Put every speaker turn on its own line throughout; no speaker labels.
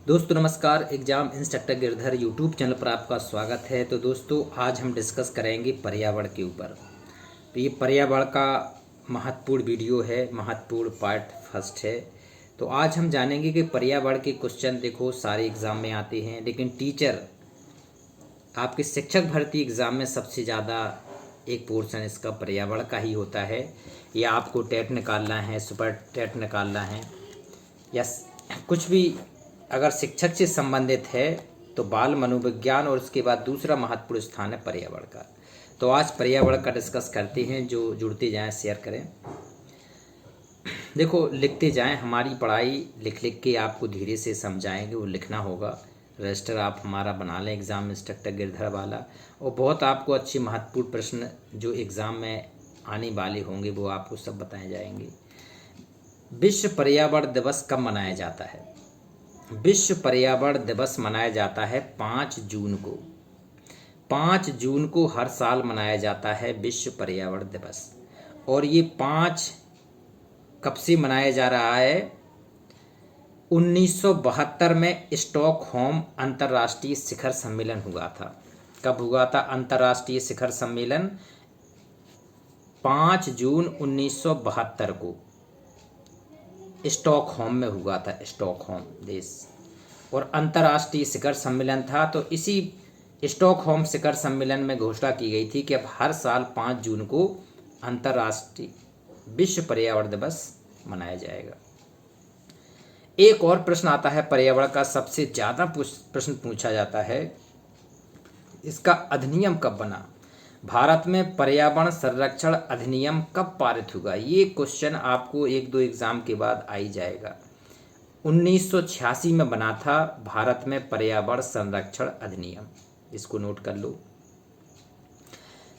दोस्तों नमस्कार। Exam instructor Girdhar YouTube channel पर आपका स्वागत है। तो दोस्तों आज हम डिस्कस करेंगे पर्यावरण के ऊपर। तो ये पर्यावरण का महत्वपूर्ण वीडियो है, महत्वपूर्ण पार्ट फर्स्ट है। तो आज हम जानेंगे कि पर्यावरण के क्वेश्चन देखो सारे एग्ज़ाम में आते हैं, लेकिन टीचर आपके शिक्षक भर्ती एग्ज़ाम में सबसे ज़्यादा एक पोर्शन इसका पर्यावरण का ही होता है। या आपको टेट निकालना है, सुपर टेट निकालना है, या कुछ भी अगर शिक्षक से संबंधित है तो बाल मनोविज्ञान, और उसके बाद दूसरा महत्वपूर्ण स्थान है पर्यावरण का। तो आज पर्यावरण का डिस्कस करते हैं। जो जुड़ते जाएं शेयर करें, देखो लिखते जाएं। हमारी पढ़ाई लिख लिख के आपको धीरे से समझाएंगे, वो लिखना होगा। रजिस्टर आप हमारा बना लें एग्ज़ाम इंस्ट्रक्टर गिरधर वाला, और बहुत आपको अच्छे महत्वपूर्ण प्रश्न जो एग्ज़ाम में आने वाले होंगे वो आपको सब बताए जाएंगे। विश्व पर्यावरण दिवस कब मनाया जाता है? विश्व पर्यावरण दिवस मनाया जाता है 5 जून को। 5 जून को हर साल मनाया जाता है विश्व पर्यावरण दिवस। और ये 5 कब से मनाया जा रहा है? 1972 में स्टॉकहोम अंतर्राष्ट्रीय शिखर सम्मेलन हुआ था। कब हुआ था अंतर्राष्ट्रीय शिखर सम्मेलन? 5 जून 1972 को स्टॉकहोम में हुआ था, स्टॉकहोम देश। और अंतर्राष्ट्रीय शिखर सम्मेलन था। तो इसी स्टॉकहोम शिखर सम्मेलन में घोषणा की गई थी कि अब हर साल 5 जून को अंतर्राष्ट्रीय विश्व पर्यावरण दिवस मनाया जाएगा। एक और प्रश्न आता है पर्यावरण का, सबसे ज़्यादा प्रश्न पूछा जाता है, इसका अधिनियम कब बना? भारत में पर्यावरण संरक्षण अधिनियम कब पारित होगा? ये क्वेश्चन आपको 1-2 एग्जाम के बाद आ ही जाएगा। 1986 में बना था भारत में पर्यावरण संरक्षण अधिनियम, इसको नोट कर लो।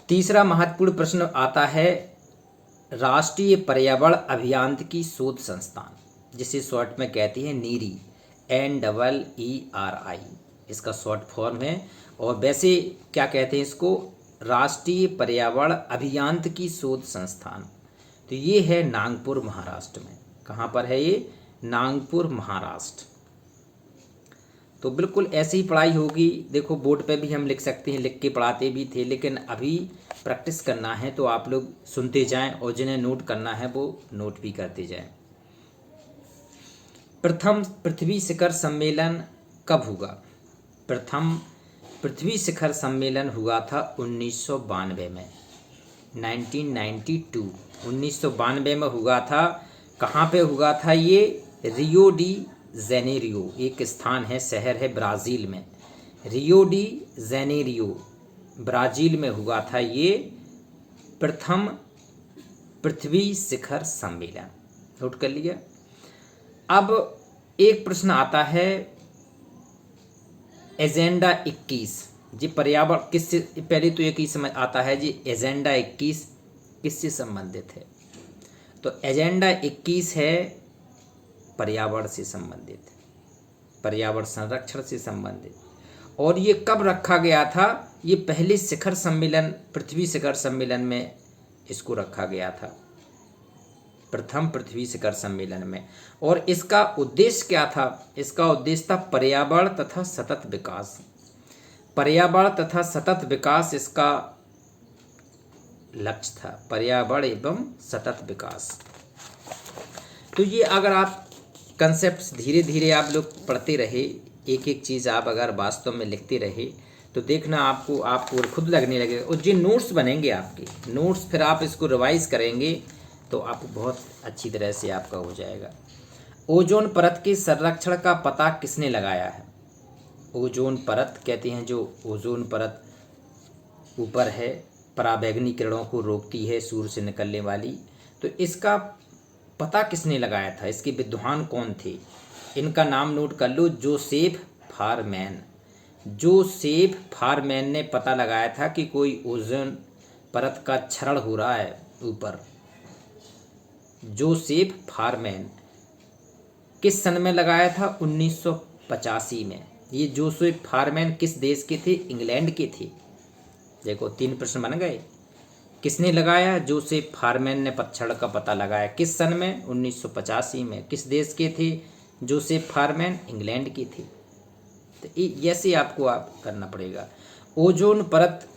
तीसरा महत्वपूर्ण प्रश्न आता है राष्ट्रीय पर्यावरण अभियांत्रिकी शोध संस्थान, जिसे शॉर्ट में कहते हैं नीरी, NEERI इसका शॉर्ट फॉर्म है। और वैसे क्या कहते हैं इसको? राष्ट्रीय पर्यावरण अभियांत्रिकी शोध संस्थान। तो ये है नागपुर महाराष्ट्र में। कहाँ पर है ये? नागपुर महाराष्ट्र। तो बिल्कुल ऐसी ही पढ़ाई होगी। देखो बोर्ड पे भी हम लिख सकते हैं, लिख के पढ़ाते भी थे, लेकिन अभी प्रैक्टिस करना है तो आप लोग सुनते जाएं, और जिन्हें नोट करना है वो नोट भी करते जाएं। प्रथम पृथ्वी शिखर सम्मेलन कब हुआ? प्रथम पृथ्वी शिखर सम्मेलन हुआ था 1992 में, 1992 1992 में हुआ था। कहाँ पे हुआ था ये? रियो डी जेनेरियो एक स्थान है, शहर है ब्राज़ील में। रियो डी जेनेरियो ब्राज़ील में हुआ था ये प्रथम पृथ्वी शिखर सम्मेलन। नोट कर लिया। अब एक प्रश्न आता है एजेंडा 21 जी पर्यावरण किससे, पहले तो एक ही समझ आता है जी एजेंडा 21 किससे संबंधित है? तो एजेंडा 21 है पर्यावरण से संबंधित, पर्यावरण संरक्षण से संबंधित। और ये कब रखा गया था? ये पहले शिखर सम्मेलन, पृथ्वी शिखर सम्मेलन में इसको रखा गया था, प्रथम पृथ्वी शिखर सम्मेलन में। और इसका उद्देश्य क्या था? इसका उद्देश्य था पर्यावरण तथा सतत विकास। पर्यावरण तथा सतत विकास इसका लक्ष्य था, पर्यावरण एवं सतत विकास। तो ये अगर आप कंसेप्ट धीरे धीरे आप लोग पढ़ते रहे, एक एक चीज़ आप अगर वास्तव में लिखते रहे तो देखना आपको खुद लगने लगेगा। और जो नोट्स बनेंगे आपके नोट्स, फिर आप इसको रिवाइज करेंगे तो आपको बहुत अच्छी तरह से आपका हो जाएगा। ओजोन परत के संरक्षण का पता किसने लगाया है? ओजोन परत कहते हैं, जो ओजोन परत ऊपर है, पराबैंगनी किरणों को रोकती है सूर्य से निकलने वाली। तो इसका पता किसने लगाया था? इसके विद्वान कौन थे? इनका नाम नोट कर लो। जोसेफ फारमैन। जोसेफ फारमैन ने पता लगाया था कि कोई ओजोन परत का क्षरण हो रहा है ऊपर। जोसेफ फारमैन किस सन में लगाया था? 1985 में। ये जोसेफ फारमैन किस देश के थे? इंग्लैंड के थे। देखो 3 प्रश्न बन गए। किसने लगाया? जोसेफ फारमैन ने क्षण का पता लगाया। किस सन में? 1985 में। किस देश के थे जोसेफ फारमैन? इंग्लैंड के थे। तो ऐसे आपको आप करना पड़ेगा। ओजोन परत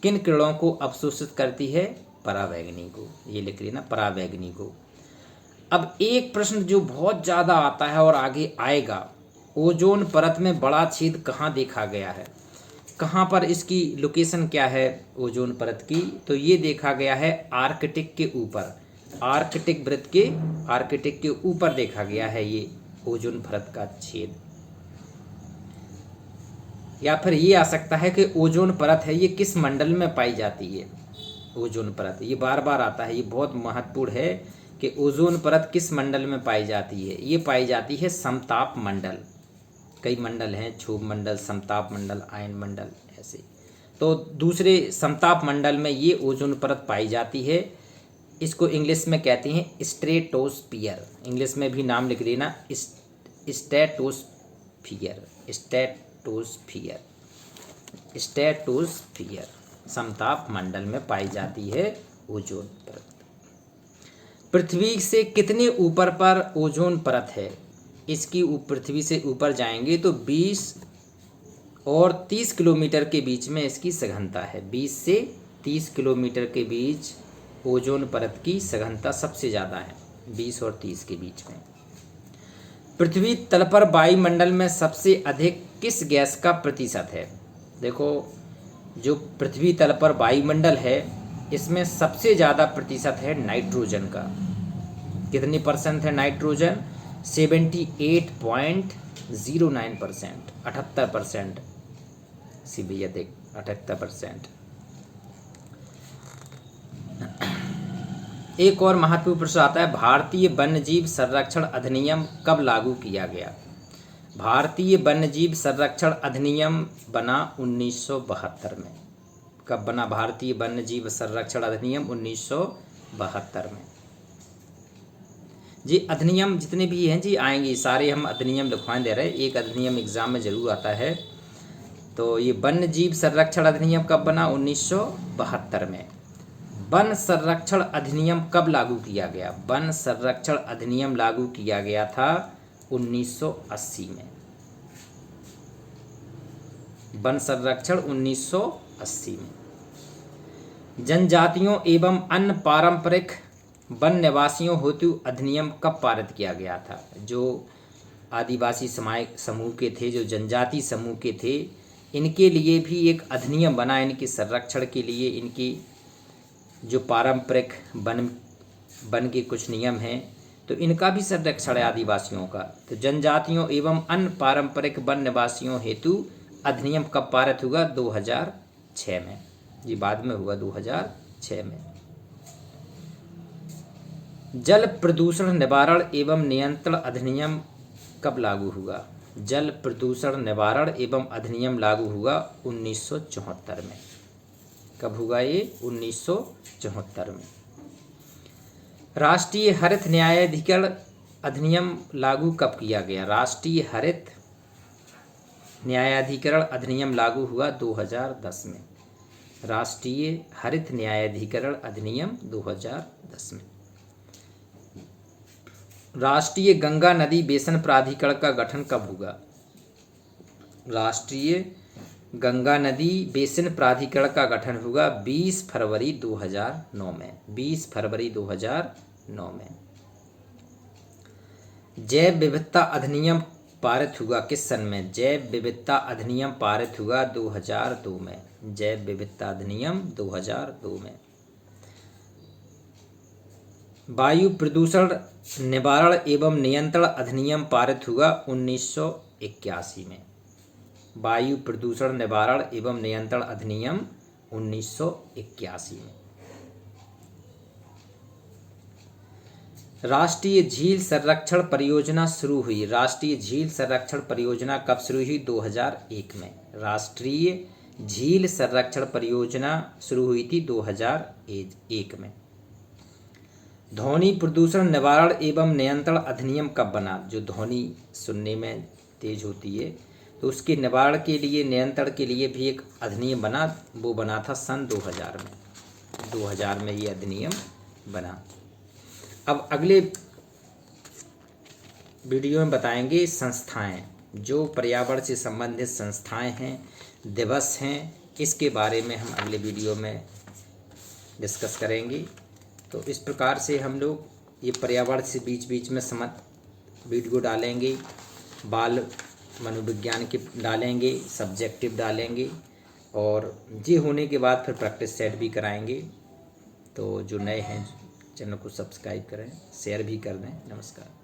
किन किरणों को अवशोषित करती है? परावैंगनी को। ये लिख लेना, परावैंगनी को। अब एक प्रश्न जो बहुत ज़्यादा आता है और आगे आएगा, ओजोन परत में बड़ा छेद कहाँ देखा गया है? कहाँ पर इसकी लोकेशन क्या है ओजोन परत की? तो ये देखा गया है आर्कटिक के ऊपर, आर्कटिक आर्कटिक के ऊपर देखा गया है ये ओजोन परत का छेद। या फिर ये आ सकता है कि ओजोन परत है ये किस मंडल में पाई जाती है? ओजोन परत ये बार बार आता है, ये बहुत महत्वपूर्ण है कि ओजोन परत किस मंडल में पाई जाती है? ये पाई जाती है समताप मंडल। कई मंडल हैं, क्षोभ मंडल, समताप मंडल, आयन मंडल, ऐसे। तो दूसरे समताप मंडल में ये ओजोन परत पाई जाती है। इसको इंग्लिश में कहते हैं स्ट्रेटोस्फियर। इंग्लिश में भी नाम लिख लेना, स्ट्रेटोस्फियर, स्ट्रेटोस्फियर, स्ट्रेटोस्फियर। समताप मंडल में पाई जाती है ओजोन परत। पृथ्वी से कितने ऊपर पर ओजोन परत है? इसकी पृथ्वी से ऊपर जाएंगे तो 20 और 30 किलोमीटर के बीच में इसकी सघनता है। 20 से 30 किलोमीटर के बीच ओजोन परत की सघनता सबसे ज़्यादा है, 20 और 30 के बीच में। पृथ्वी तल पर वायुमंडल में सबसे अधिक किस गैस का प्रतिशत है? देखो, जो पृथ्वी तल पर वायुमंडल है इसमें सबसे ज़्यादा प्रतिशत है नाइट्रोजन का। कितने परसेंट है नाइट्रोजन? 78.09%, 78%। सी भैया देख, 78%। एक और महत्वपूर्ण प्रश्न आता है, भारतीय वन्यजीव संरक्षण अधिनियम कब लागू किया गया? भारतीय वन्यजीव संरक्षण अधिनियम बना 1972 में। कब बना भारतीय वन्यजीव संरक्षण अधिनियम? 1972 में। जी अधिनियम जितने भी हैं जी आएंगे, सारे हम अधिनियम लिखवाएं दे रहे हैं, एक अधिनियम एग्जाम में जरूर आता है। तो ये वन्य जीव संरक्षण अधिनियम कब बना? 1972 में। वन संरक्षण अधिनियम कब लागू किया गया? वन संरक्षण अधिनियम लागू किया गया था 1980 में। वन संरक्षण 1980 में। जनजातियों एवं अन्य पारंपरिक वन निवासियों हेतु अधिनियम कब पारित किया गया था? जो आदिवासी समाज समूह के थे, जो जनजाति समूह के थे, इनके लिए भी एक अधिनियम बना, इनके संरक्षण के लिए। इनकी जो पारंपरिक वन के कुछ नियम हैं तो इनका भी संरक्षण है आदिवासियों का। तो जनजातियों एवं अन्य पारंपरिक वन निवासियों हेतु अधिनियम कब पारित हुआ? 2006 में। ये बाद में हुआ 2006 में। जल प्रदूषण निवारण एवं नियंत्रण अधिनियम कब लागू हुआ? जल प्रदूषण निवारण एवं अधिनियम लागू हुआ 1974 में। कब हुआ ये? 1974 में। राष्ट्रीय हरित न्यायाधिकरण अधिनियम लागू कब किया गया? राष्ट्रीय हरित न्यायाधिकरण अधिनियम लागू हुआ 2010 में। राष्ट्रीय हरित न्यायाधिकरण अधिनियम 2010 में। राष्ट्रीय गंगा नदी बेसिन प्राधिकरण का गठन कब हुआ? राष्ट्रीय गंगा नदी बेसिन प्राधिकरण का गठन हुआ 20 फरवरी 2009 में। 20 फरवरी 2009 में। जैव विविधता अधिनियम पारित हुआ किस सन में? जैव विविधता अधिनियम पारित हुआ 2002 में। जैव विविधता अधिनियम 2002 में। वायु प्रदूषण निवारण एवं नियंत्रण अधिनियम पारित हुआ 1981 में। वायु प्रदूषण निवारण एवं नियंत्रण अधिनियम 1981 में। राष्ट्रीय झील संरक्षण परियोजना शुरू हुई। राष्ट्रीय झील संरक्षण परियोजना कब शुरू हुई? 2001 में। राष्ट्रीय झील संरक्षण परियोजना शुरू हुई थी 2001 में। ध्वनि प्रदूषण निवारण एवं नियंत्रण अधिनियम कब बना? जो ध्वनि सुनने में तेज होती है तो उसके निवारण के लिए, नियंत्रण के लिए भी एक अधिनियम बना, वो बना था सन 2000 में। 2000 में ये अधिनियम बना। अब अगले वीडियो में बताएंगे संस्थाएं। जो पर्यावरण से संबंधित संस्थाएं हैं, दिवस हैं, इसके बारे में हम अगले वीडियो में डिस्कस करेंगे। तो इस प्रकार से हम लोग ये पर्यावरण से बीच बीच में वीडियो डालेंगे, बाल मनोविज्ञान के डालेंगे, सब्जेक्टिव डालेंगे, और ये होने के बाद फिर प्रैक्टिस सेट भी कराएंगे। तो जो नए हैं चैनल को सब्सक्राइब करें, शेयर भी कर दें। नमस्कार।